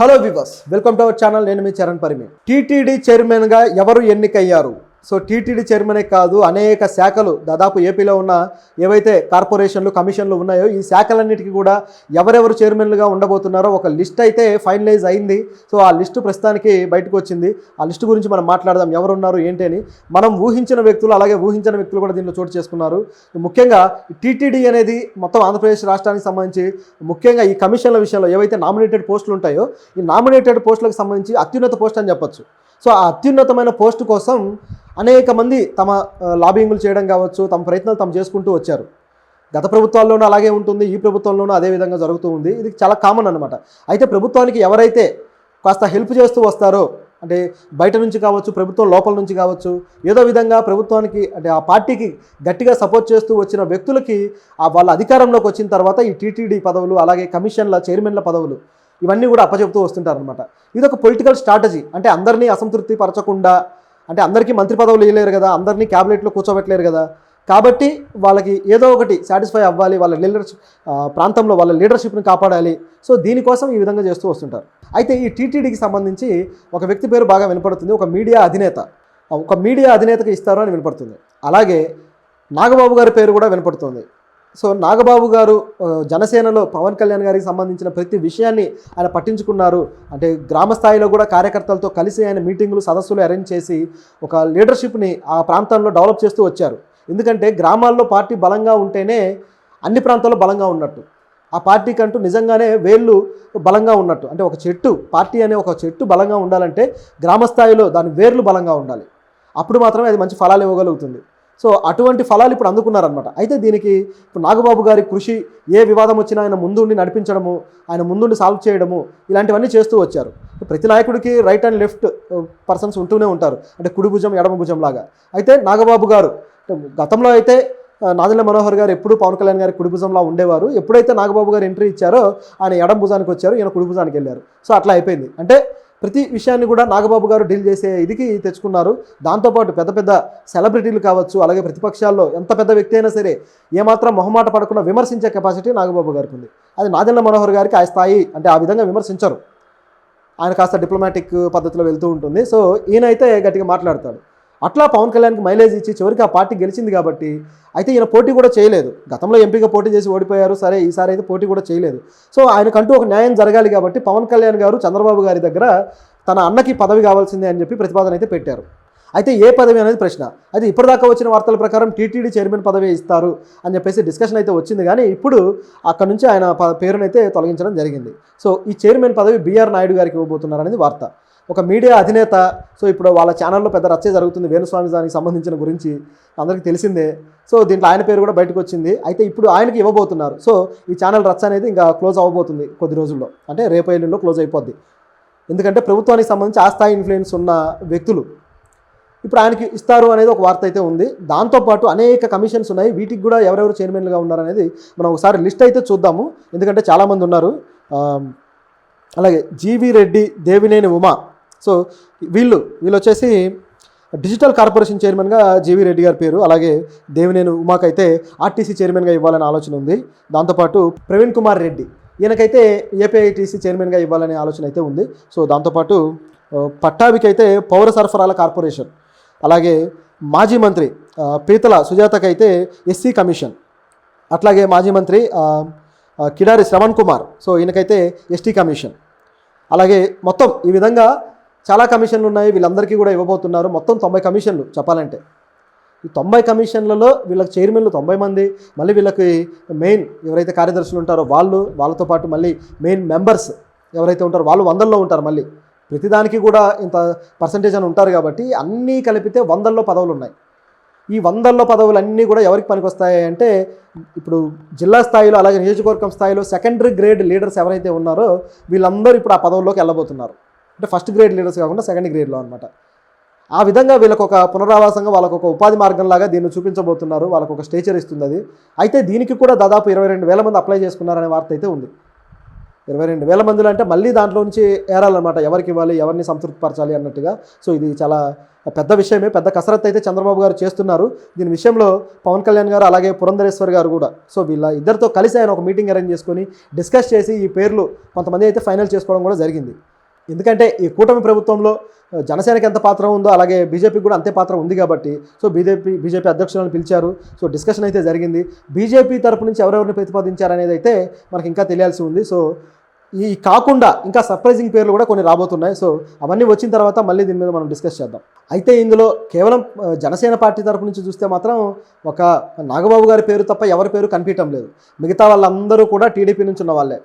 Hello viewers, welcome to our channel. నేను మీ Charan Parimi. TTD చైర్మన్గా ఎవరు ఎన్నికయ్యారు? సో టీటీడీ చైర్మనే కాదు, అనేక శాఖలు దాదాపు ఏపీలో ఉన్న ఏవైతే కార్పొరేషన్లు, కమిషన్లు ఉన్నాయో ఈ శాఖలన్నిటికీ కూడా ఎవరెవరు చైర్మన్లుగా ఉండబోతున్నారో ఒక లిస్ట్ అయితే ఫైనలైజ్ అయింది. సో ఆ లిస్టు ప్రస్తుతానికి బయటకు వచ్చింది. ఆ లిస్టు గురించి మనం మాట్లాడదాం, ఎవరున్నారు ఏంటి అని. మనం ఊహించిన వ్యక్తులు, అలాగే ఊహించిన వ్యక్తులు కూడా దీంట్లో చోటు చేసుకున్నారు. ముఖ్యంగా టీటీడీ అనేది మొత్తం ఆంధ్రప్రదేశ్ రాష్ట్రానికి సంబంధించి ముఖ్యంగా ఈ కమిషన్ల విషయంలో ఏవైతే నామినేటెడ్ పోస్టులు ఉంటాయో ఈ నామినేటెడ్ పోస్టులకు సంబంధించి అత్యున్నత పోస్ట్ అని చెప్పొచ్చు. సో ఆ అత్యున్నతమైన పోస్టు కోసం అనేక మంది తమ లాబింగ్లు చేయడం కావచ్చు, తమ ప్రయత్నాలు తాము చేసుకుంటూ వచ్చారు. గత ప్రభుత్వాల్లోనూ అలాగే ఉంటుంది, ఈ ప్రభుత్వంలోనూ అదే విధంగా జరుగుతూ ఉంది. ఇది చాలా కామన్ అనమాట. అయితే ప్రభుత్వానికి ఎవరైతే కాస్త హెల్ప్ చేస్తూ వస్తారో, అంటే బయట నుంచి కావచ్చు, ప్రభుత్వం లోపల నుంచి కావచ్చు, ఏదో విధంగా ప్రభుత్వానికి అంటే ఆ పార్టీకి గట్టిగా సపోర్ట్ చేస్తూ వచ్చిన వ్యక్తులకి వాళ్ళ అధికారంలోకి వచ్చిన తర్వాత ఈ టీటీడీ పదవులు, అలాగే కమిషన్ల చైర్మన్ల పదవులు ఇవన్నీ కూడా అప్పచెప్తూ వస్తుంటారనమాట. ఇది ఒక పొలిటికల్ స్ట్రాటజీ. అంటే అందరినీ అసంతృప్తి పరచకుండా, అంటే అందరికీ మంత్రి పదవులు ఇవ్వలేరు కదా, అందరినీ క్యాబినెట్లో కూర్చోబెట్టలేరు కదా, కాబట్టి వాళ్ళకి ఏదో ఒకటి సాటిస్ఫై అవ్వాలి, వాళ్ళ లీడర్షిప్ ప్రాంతంలో వాళ్ళ లీడర్షిప్ని కాపాడాలి. సో దీనికోసం ఈ విధంగా చేస్తూ వస్తుంటారు. అయితే ఈ టీటీడీకి సంబంధించి ఒక వ్యక్తి పేరు బాగా వినపడుతుంది. ఒక మీడియా అధినేతకి ఇస్తారు అని వినపడుతుంది. అలాగే నాగబాబు గారి పేరు కూడా వినపడుతుంది. సో నాగబాబు గారు జనసేనలో పవన్ కళ్యాణ్ గారికి సంబంధించిన ప్రతి విషయాన్ని ఆయన పట్టించుకున్నారు. అంటే గ్రామ స్థాయిలో కూడా కార్యకర్తలతో కలిసి ఆయన మీటింగులు, సదస్సులు అరేంజ్ చేసి ఒక లీడర్షిప్ని ఆ ప్రాంతంలో డెవలప్ చేస్తూ వచ్చారు. ఎందుకంటే గ్రామాల్లో పార్టీ బలంగా ఉంటేనే అన్ని ప్రాంతాల్లో బలంగా ఉన్నట్టు, ఆ పార్టీకి అంటూ నిజంగానే వేళ్ళు బలంగా ఉన్నట్టు. అంటే ఒక చెట్టు, పార్టీ అనే ఒక చెట్టు బలంగా ఉండాలంటే గ్రామ స్థాయిలో దాని వేర్లు బలంగా ఉండాలి. అప్పుడు మాత్రమే అది మంచి ఫలాలు ఇవ్వగలుగుతుంది. సో అటువంటి ఫలాలు ఇప్పుడు అందుకున్నారనమాట. అయితే దీనికి ఇప్పుడు నాగబాబు గారి కృషి, ఏ వివాదం వచ్చినా ఆయన ముందుండి నడిపించడము, ఆయన ముందుండి సాల్వ్ చేయడము, ఇలాంటివన్నీ చేస్తూ వచ్చారు. ప్రతి నాయకుడికి రైట్ అండ్ లెఫ్ట్ పర్సన్స్ ఉంటూనే ఉంటారు, అంటే కుడి భుజం ఎడమ భుజం లాగా. అయితే నాగబాబు గారు గతంలో అయితే నాదెండ్ల మనోహర్ గారు ఎప్పుడు పవన్ కళ్యాణ్ గారి కుడి భుజంలా ఉండేవారు. ఎప్పుడైతే నాగబాబు గారు ఎంట్రీ ఇచ్చారో ఆయన ఎడమ భుజానికి వచ్చారు, ఈయన కుడి భుజానికి వెళ్ళారు. సో అట్లా అయిపోయింది. అంటే ప్రతి విషయాన్ని కూడా నాగబాబు గారు డీల్ చేసే ఇదికి తెచ్చుకున్నారు. దాంతోపాటు పెద్ద పెద్ద సెలబ్రిటీలు కావచ్చు, అలాగే ప్రతిపక్షాల్లో ఎంత పెద్ద వ్యక్తి అయినా సరే ఏమాత్రం మొహమాట పడకుండా విమర్శించే కెపాసిటీ నాగబాబు గారికి ఉంది. అది నాదెండ్ల మనోహర్ గారికి ఆ స్థాయి, అంటే ఆ విధంగా విమర్శించరు. ఆయన కాస్త డిప్లొమాటిక్ పద్ధతిలో వెళ్తూ ఉంటుంది. సో ఈయనైతే గట్టిగా మాట్లాడతాడు. అట్లా పవన్ కళ్యాణ్కి మైలేజ్ ఇచ్చి చివరికి ఆ పార్టీ గెలిచింది కాబట్టి. అయితే ఈయన పోటీ కూడా చేయలేదు. గతంలో ఎంపీగా పోటీ చేసి ఓడిపోయారు, సరే ఈసారి అయితే పోటీ కూడా చేయలేదు. సో ఆయనకంటూ ఒక న్యాయం జరగాలి కాబట్టి పవన్ కళ్యాణ్ గారు చంద్రబాబు గారి దగ్గర తన అన్నకి పదవి కావాల్సిందే అని చెప్పి ప్రతిపాదన అయితే పెట్టారు. అయితే ఏ పదవి అనేది ప్రశ్న. అది ఇప్పటిదాకా వచ్చిన వార్తల ప్రకారం టీటీడీ చైర్మన్ పదవి ఇస్తారు అని చెప్పేసి డిస్కషన్ అయితే వచ్చింది. కానీ ఇప్పుడు అక్కడ నుంచి ఆయన పేరునైతే తొలగించడం జరిగింది. సో ఈ చైర్మన్ పదవి బీఆర్ నాయుడు గారికి ఇవ్వబోతున్నారు అనేది వార్త. ఒక మీడియా అధినేత. సో ఇప్పుడు వాళ్ళ ఛానల్లో పెద్ద రచ్చే జరుగుతుంది వేణుస్వామి దానికి సంబంధించిన గురించి అందరికీ తెలిసిందే. సో దీంట్లో ఆయన పేరు కూడా బయటకు వచ్చింది. అయితే ఇప్పుడు ఆయనకి ఇవ్వబోతున్నారు. సో ఈ ఛానల్ రచ్చ అనేది ఇంకా క్లోజ్ అవ్వబోతుంది కొద్ది రోజుల్లో, అంటే రేపు ఎల్లుండిలో క్లోజ్ అయిపోద్ది. ఎందుకంటే ప్రభుత్వానికి సంబంధించి ఆ స్థాయి ఇన్ఫ్లుయెన్స్ ఉన్న వ్యక్తులు ఇప్పుడు ఆయనకి ఇస్తారు అనేది ఒక వార్త అయితే ఉంది. దాంతోపాటు అనేక కమిషన్స్ ఉన్నాయి. వీటికి కూడా ఎవరెవరు చైర్మన్లుగా ఉన్నారనేది మనం ఒకసారి లిస్ట్ అయితే చూద్దాము, ఎందుకంటే చాలామంది ఉన్నారు. అలాగే జీవి రెడ్డి, దేవినేని ఉమా. సో వీళ్ళు వచ్చేసి డిజిటల్ కార్పొరేషన్ చైర్మన్గా జీవి రెడ్డి గారి పేరు, అలాగే దేవినేని ఉమాకైతే ఆర్టీసీ చైర్మన్గా ఇవ్వాలనే ఆలోచన ఉంది. దాంతోపాటు ప్రవీణ్ కుమార్ రెడ్డి, ఈయనకైతే ఏపీఐటీసీ చైర్మన్గా ఇవ్వాలనే ఆలోచన అయితే ఉంది. సో దాంతోపాటు పట్టాభికి అయితే పౌర సరఫరాల కార్పొరేషన్, అలాగే మాజీ మంత్రి పీతల సుజాతకైతే ఎస్సీ కమిషన్, అట్లాగే మాజీ మంత్రి కిడారి శ్రవణ్ కుమార్, సో ఈయనకైతే ఎస్టీ కమిషన్. అలాగే మొత్తం ఈ విధంగా చాలా కమిషన్లు ఉన్నాయి. వీళ్ళందరికీ కూడా ఇవ్వబోతున్నారు. మొత్తం 90 కమిషన్లు చెప్పాలంటే. ఈ 90 కమిషన్లలో వీళ్ళకి చైర్మన్లు 90 మంది, మళ్ళీ వీళ్ళకి మెయిన్ ఎవరైతే కార్యదర్శులు ఉంటారో వాళ్ళతో పాటు మళ్ళీ మెయిన్ మెంబర్స్ ఎవరైతే ఉంటారో వాళ్ళు 100లో ఉంటారు. మళ్ళీ ప్రతిదానికి కూడా ఇంత పర్సంటేజ్ అని ఉంటారు కాబట్టి అన్నీ కలిపితే 100లో పదవులు ఉన్నాయి. ఈ 100లో పదవులన్నీ కూడా ఎవరికి పనికొస్తాయి అంటే ఇప్పుడు జిల్లా స్థాయిలో, అలాగే నియోజకవర్గం స్థాయిలో సెకండరీ గ్రేడ్ లీడర్స్ ఎవరైతే ఉన్నారో వీళ్ళందరూ ఇప్పుడు ఆ పదవుల్లోకి వెళ్ళబోతున్నారు. అంటే ఫస్ట్ గ్రేడ్ లీడర్స్ కాకుండా సెకండ్ గ్రేడ్లో అనమాట. ఆ విధంగా వీళ్ళకు ఒక పునరావాసంగా, వాళ్ళకు ఒక ఉపాధి మార్గంలాగా దీన్ని చూపించబోతున్నారు. వాళ్ళకు ఒక స్టేచర్ ఇస్తుంది అది. అయితే దీనికి కూడా దాదాపు 22,000 మంది అప్లై చేసుకున్నారనే వార్త అయితే ఉంది. 22,000 మందిలో అంటే మళ్ళీ దాంట్లో నుంచి ఏరాలన్నమాట, ఎవరికి ఇవ్వాలి, ఎవరిని సంతృప్తిపరచాలి అన్నట్టుగా. సో ఇది చాలా పెద్ద విషయమే, పెద్ద కసరత్తు అయితే చంద్రబాబు గారు చేస్తున్నారు. దీని విషయంలో పవన్ కళ్యాణ్ గారు అలాగే పురంధరేశ్వర్ గారు కూడా సో వీళ్ళ ఇద్దరితో కలిసి ఆయన ఒక మీటింగ్ అరేంజ్ చేసుకొని డిస్కస్ చేసి ఈ పేర్లు కొంతమంది అయితే ఫైనల్ చేసుకోవడం కూడా జరిగింది. ఎందుకంటే ఈ కూటమి ప్రభుత్వంలో జనసేనకి ఎంత పాత్ర ఉందో అలాగే బీజేపీకి కూడా అంతే పాత్ర ఉంది కాబట్టి సో బీజేపీ అధ్యక్షులను పిలిచారు. సో డిస్కషన్ అయితే జరిగింది. బీజేపీ తరపు నుంచి ఎవరెవరిని ప్రతిపాదించారనేది అయితే మనకి ఇంకా తెలియాల్సి ఉంది. సో ఈ కాకుండా ఇంకా సర్ప్రైజింగ్ పేర్లు కూడా కొన్ని రాబోతున్నాయి. సో అవన్నీ వచ్చిన తర్వాత మళ్ళీ దీని మీద మనం డిస్కస్ చేద్దాం. అయితే ఇందులో కేవలం జనసేన పార్టీ తరపు నుంచి చూస్తే మాత్రం ఒక నాగబాబు గారి పేరు తప్ప ఎవరి పేరు కనిపించడం లేదు. మిగతా వాళ్ళందరూ కూడా టీడీపీ నుంచి ఉన్న వాళ్ళే,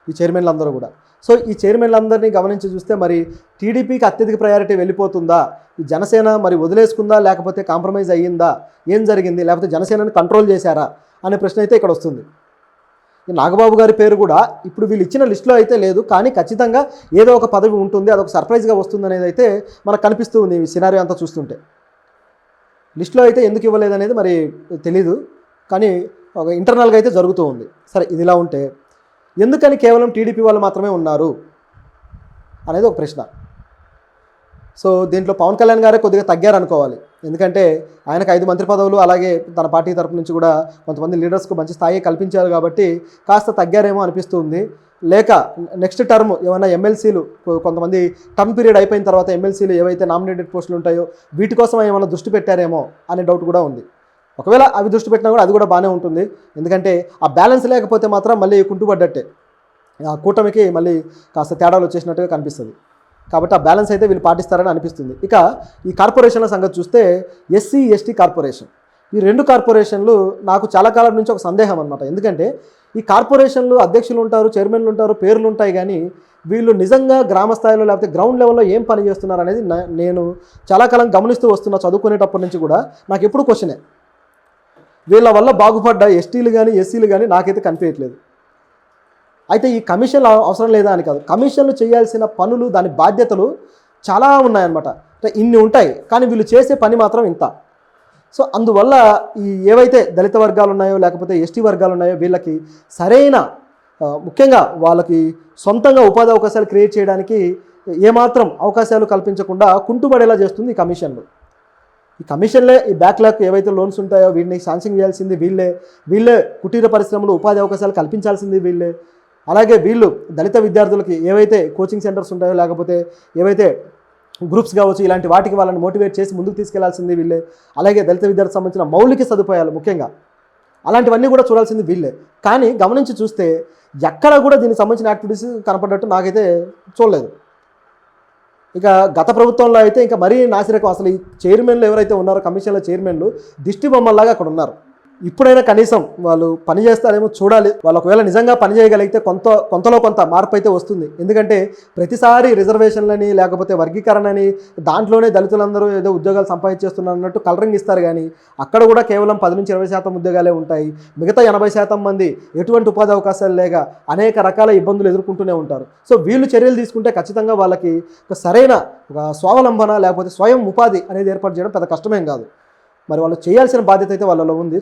ఈ చైర్మన్లు అందరూ కూడా. సో ఈ చైర్మన్లందరినీ గమనించి చూస్తే మరి టీడీపీకి అత్యధిక ప్రయారిటీ వెళ్ళిపోతుందా, ఈ జనసేన మరి వదిలేసుకుందా, లేకపోతే కాంప్రమైజ్ అయ్యిందా, ఏం జరిగింది, లేకపోతే జనసేనని కంట్రోల్ చేశారా అనే ప్రశ్న అయితే ఇక్కడ వస్తుంది. ఈ నాగబాబు గారి పేరు కూడా ఇప్పుడు వీళ్ళు ఇచ్చిన లిస్టులో అయితే లేదు, కానీ ఖచ్చితంగా ఏదో ఒక పదవి ఉంటుంది, అదొక సర్ప్రైజ్గా వస్తుంది అనేది అయితే మనకు కనిపిస్తూ ఉంది ఈ సినారియో అంతా చూస్తుంటే. లిస్టులో అయితే ఎందుకు ఇవ్వలేదు అనేది మరి తెలీదు, కానీ ఒక ఇంటర్నల్గా అయితే జరుగుతూ ఉంది. సరే, ఇది ఇలా ఉంటే ఎందుకని కేవలం టీడీపీ వాళ్ళు మాత్రమే ఉన్నారు అనేది ఒక ప్రశ్న. సో దీంట్లో పవన్ కళ్యాణ్ గారే కొద్దిగా తగ్గారనుకోవాలి. ఎందుకంటే ఆయనకు 5 మంత్రి పదవులు అలాగే తన పార్టీ తరపు నుంచి కూడా కొంతమంది లీడర్స్కు మంచి స్థాయి కల్పించారు కాబట్టి కాస్త తగ్గారేమో అనిపిస్తుంది. లేక నెక్స్ట్ టర్మ్ ఏమైనా ఎమ్మెల్సీలు కొంతమంది టర్మ్ పీరియడ్ అయిపోయిన తర్వాత ఎమ్మెల్సీలు ఏవైతే నామినేటెడ్ పోస్టులు ఉంటాయో వీటి కోసం ఏమైనా దృష్టి పెట్టారేమో అనే డౌట్ కూడా ఉంది. ఒకవేళ అవి దృష్టి పెట్టినా కూడా అది కూడా బాగానే ఉంటుంది. ఎందుకంటే ఆ బ్యాలెన్స్ లేకపోతే మాత్రం మళ్ళీ కుంటుపడ్డట్టే, ఆ కూటమికి మళ్ళీ కాస్త తేడాలు వచ్చేసినట్టుగా కనిపిస్తుంది. కాబట్టి ఆ బ్యాలెన్స్ అయితే వీళ్ళు పాటిస్తారని అనిపిస్తుంది. ఇక ఈ కార్పొరేషన్ల సంగతి చూస్తే ఎస్సీ ఎస్టీ కార్పొరేషన్, ఈ 2 కార్పొరేషన్లు నాకు చాలా కాలం నుంచి ఒక సందేహం అనమాట. ఎందుకంటే ఈ కార్పొరేషన్లు అధ్యక్షులు ఉంటారు, చైర్మన్లు ఉంటారు, పేర్లు ఉంటాయి, కానీ వీళ్ళు నిజంగా గ్రామ స్థాయిలో లేకపోతే గ్రౌండ్ లెవెల్లో ఏం పని చేస్తున్నారు అనేది నేను చాలా కాలం గమనిస్తూ వస్తున్నా. చదువుకునేటప్పటి నుంచి కూడా నాకు ఎప్పుడు క్వశ్చనే, వీళ్ళ వల్ల బాగుపడ్డ ఎస్టీలు కానీ ఎస్సీలు కానీ నాకైతే కనిపించట్లేదు. అయితే ఈ కమిషన్లు అవసరం లేదా అని కాదు, కమిషన్లు చేయాల్సిన పనులు, దాని బాధ్యతలు చాలా ఉన్నాయన్నమాట. అంటే ఇన్ని ఉంటాయి, కానీ వీళ్ళు చేసే పని మాత్రం ఇంత. సో అందువల్ల ఈ ఏవైతే దళిత వర్గాలు ఉన్నాయో లేకపోతే ఎస్టీ వర్గాలు ఉన్నాయో వీళ్ళకి సరైన ముఖ్యంగా వాళ్ళకి సొంతంగా ఉపాధి అవకాశాలు క్రియేట్ చేయడానికి ఏమాత్రం అవకాశాలు కల్పించకుండా కుంటుపడేలా చేస్తుంది ఈ కమిషన్లు. ఈ కమిషన్లే ఈ బ్యాక్లాగ్ ఏవైతే లోన్స్ ఉంటాయో వీటిని శాంక్షన్ చేయాల్సింది వీళ్ళే కుటీర పరిశ్రమలు ఉపాధి అవకాశాలు కల్పించాల్సింది వీళ్ళే. అలాగే వీళ్ళు దళిత విద్యార్థులకి ఏవైతే కోచింగ్ సెంటర్స్ ఉంటాయో లేకపోతే ఏవైతే గ్రూప్స్ కావచ్చు ఇలాంటి వాటికి వాళ్ళని మోటివేట్ చేసి ముందుకు తీసుకెళ్లాల్సింది వీళ్ళే. అలాగే దళిత విద్యార్థులకు సంబంధించిన మౌలిక సదుపాయాలు ముఖ్యంగా అలాంటివన్నీ కూడా చూడాల్సింది వీళ్ళే. కానీ గమనించి చూస్తే ఎక్కడ కూడా దీనికి సంబంధించిన యాక్టివిటీస్ కనపడ్డట్టు నాకైతే చూడలేదు. ఇక గత ప్రభుత్వంలో అయితే ఇంకా మరీ నాసిరకం, అసలు ఈ చైర్మన్లు ఎవరైతే ఉన్నారో కమిషన్ల చైర్మన్లు దిష్టి బొమ్మల్లాగా అక్కడ ఉన్నారు. ఇప్పుడైనా కనీసం వాళ్ళు పని చేస్తారేమో చూడాలి. వాళ్ళు ఒకవేళ నిజంగా పని చేయగలిగితే కొంతలో కొంత మార్పు అయితే వస్తుంది. ఎందుకంటే ప్రతిసారి రిజర్వేషన్లని లేకపోతే వర్గీకరణని దాంట్లోనే దళితులందరూ ఏదో ఉద్యోగాలు సంపాదించేస్తున్నారు అన్నట్టు కలరింగ్ ఇస్తారు, కానీ అక్కడ కూడా కేవలం 10-20% ఉద్యోగాలే ఉంటాయి. మిగతా 80% మంది ఎటువంటి ఉపాధి అవకాశాలు లేక అనేక రకాల ఇబ్బందులు ఎదుర్కొంటూనే ఉంటారు. సో వీళ్ళు చర్యలు తీసుకుంటే ఖచ్చితంగా వాళ్ళకి ఒక సరైన ఒక స్వావలంబన లేకపోతే స్వయం ఉపాధి అనేది ఏర్పాటు చేయడం పెద్ద కష్టమేం కాదు. మరి వాళ్ళు చేయాల్సిన బాధ్యత అయితే వాళ్ళలో ఉంది.